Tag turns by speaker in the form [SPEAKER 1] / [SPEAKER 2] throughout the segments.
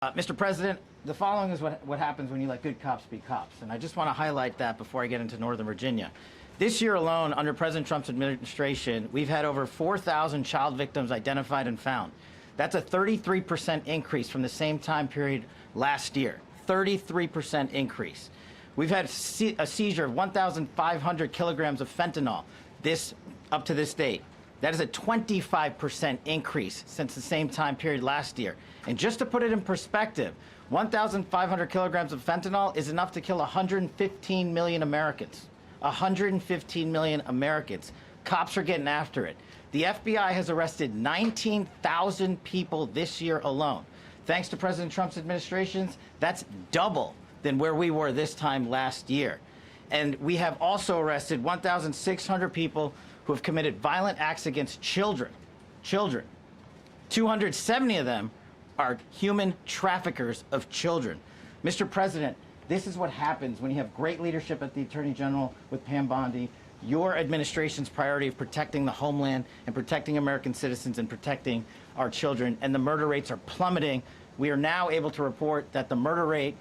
[SPEAKER 1] Mr. President, the following is what happens when you let good cops be cops. And I just want to highlight that before I get into Northern Virginia. This year alone, under President Trump's administration, we've had over 4,000 child victims identified and found. That's a 33% increase from the same time period last year. 33% increase. We've had a seizure of 1,500 kilograms of fentanyl up to this date. That is a 25% increase since the same time period last year. And just to put it in perspective, 1,500 kilograms of fentanyl is enough to kill 115 million Americans. 115 million Americans. Cops are getting after it. The FBI has arrested 19,000 people this year alone. Thanks to President Trump's administrations, that's double than where we were this time last year. And we have also arrested 1,600 people who have committed violent acts against children. 270 of them are human traffickers of children. Mr. President, this is what happens when you have great leadership at the Attorney General with Pam Bondi, your administration's priority of protecting the homeland and protecting American citizens and protecting our children, and the murder rates are plummeting. We are now able to report that the murder rate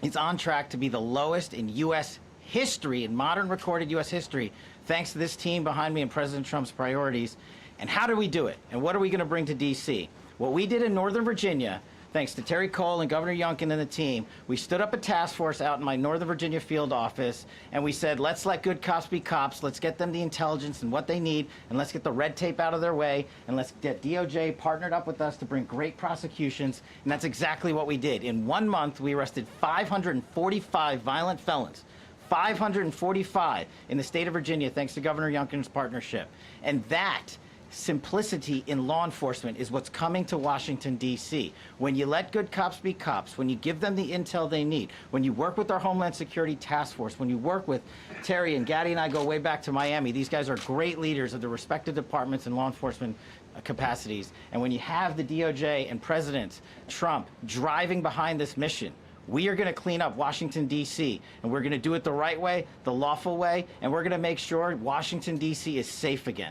[SPEAKER 1] is on track to be the lowest in U.S. history, in modern recorded U.S. history, thanks to this team behind me and President Trump's priorities. And how do we do it? And what are we going to bring to D.C.? What we did in Northern Virginia, thanks to Terry Cole and Governor Youngkin and the team, we stood up a task force out in my Northern Virginia field office, and we said, let's let good cops be cops, let's get them the intelligence and what they need, and let's get the red tape out of their way, and let's get DOJ partnered up with us to bring great prosecutions, and that's exactly what we did. In 1 month, we arrested 545 violent felons. 545 in the state of Virginia, thanks to Governor Youngkin's partnership. And that simplicity in law enforcement is what's coming to Washington, D.C. When you let good cops be cops, when you give them the intel they need, when you work with our Homeland Security Task Force, when you work with Terry and Gaddy and I go way back to Miami, these guys are great leaders of the respective departments and law enforcement capacities. And when you have the DOJ and President Trump driving behind this mission, we are going to clean up Washington, D.C., and we're going to do it the right way, the lawful way, and we're going to make sure Washington, D.C. is safe again.